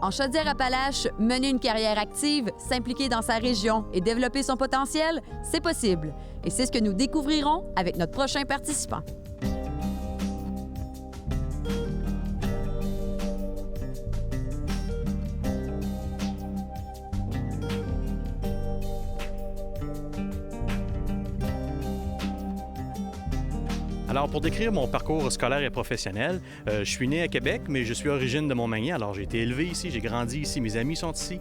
En Chaudière-Appalaches, mener une carrière active, s'impliquer dans sa région et développer son potentiel, c'est possible. Et c'est ce que nous découvrirons avec notre prochain participant. Alors, pour décrire mon parcours scolaire et professionnel, je suis né à Québec, mais je suis origine de Montmagny. Alors, j'ai été élevé ici, j'ai grandi ici, mes amis sont ici.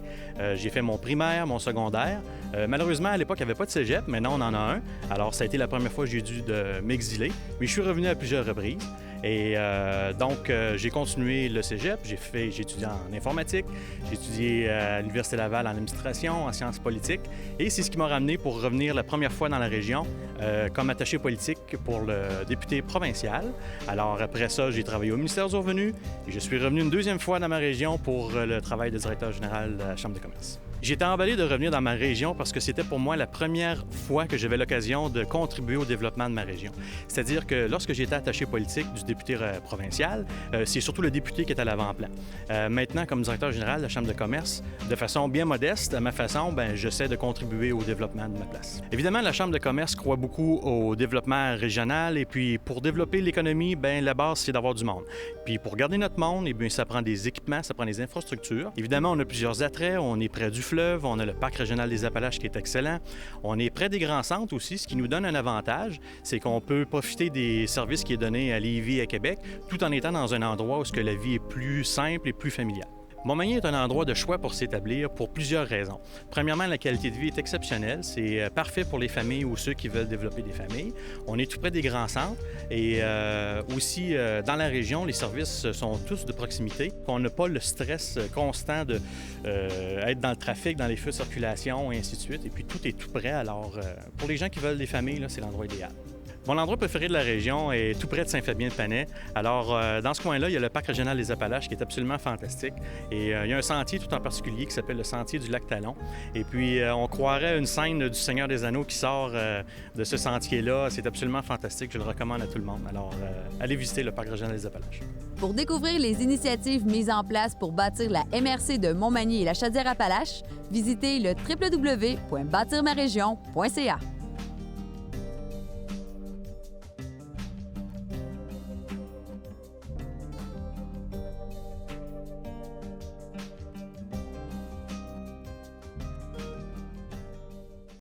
J'ai fait mon primaire, mon secondaire. Malheureusement, à l'époque, il n'y avait pas de cégep. Maintenant, on en a un. Alors, ça a été la première fois que j'ai dû m'exiler. Mais je suis revenu à plusieurs reprises. Et donc, j'ai continué le cégep. J'ai étudié en informatique. J'ai étudié à l'Université Laval en administration, en sciences politiques. Et c'est ce qui m'a ramené pour revenir la première fois dans la région comme attaché politique pour le député provincial. Alors, après ça, j'ai travaillé au ministère du Revenu et je suis revenu une deuxième fois dans ma région pour le travail de directeur général de la Chambre de commerce. J'ai été emballé de revenir dans ma région parce que c'était pour moi la première fois que j'avais l'occasion de contribuer au développement de ma région. C'est-à-dire que lorsque j'étais attaché politique du député provincial, c'est surtout le député qui est à l'avant-plan. Maintenant, comme directeur général de la Chambre de commerce, de façon bien modeste, à ma façon, j'essaie de contribuer au développement de ma place. Évidemment, la Chambre de commerce croit beaucoup au développement régional et puis pour développer l'économie, la base, c'est d'avoir du monde. Puis pour garder notre monde, ça prend des équipements, ça prend des infrastructures. Évidemment, on a plusieurs attraits, on est près du fleuve, on a le parc régional des Appalaches qui est excellent. On est près des grands centres aussi, ce qui nous donne un avantage, c'est qu'on peut profiter des services qui est donné à Lévis et à Québec, tout en étant dans un endroit où la vie est plus simple et plus familiale. Montmagny est un endroit de choix pour s'établir pour plusieurs raisons. Premièrement, la qualité de vie est exceptionnelle. C'est parfait pour les familles ou ceux qui veulent développer des familles. On est tout près des grands centres et aussi dans la région, les services sont tous de proximité. On n'a pas le stress constant d'être dans le trafic, dans les feux de circulation et ainsi de suite. Et puis tout est tout près. Alors pour les gens qui veulent des familles, là, c'est l'endroit idéal. Mon endroit préféré de la région est tout près de Saint-Fabien-de-Panay. Alors, dans ce coin-là, il y a le parc régional des Appalaches qui est absolument fantastique. Et il y a un sentier tout en particulier qui s'appelle le sentier du lac Talon. Et puis, on croirait une scène du Seigneur des Anneaux qui sort de ce sentier-là. C'est absolument fantastique. Je le recommande à tout le monde. Alors, allez visiter le parc régional des Appalaches. Pour découvrir les initiatives mises en place pour bâtir la MRC de Montmagny et la Chaudière-Appalaches, visitez le www.bâtirmarégion.ca.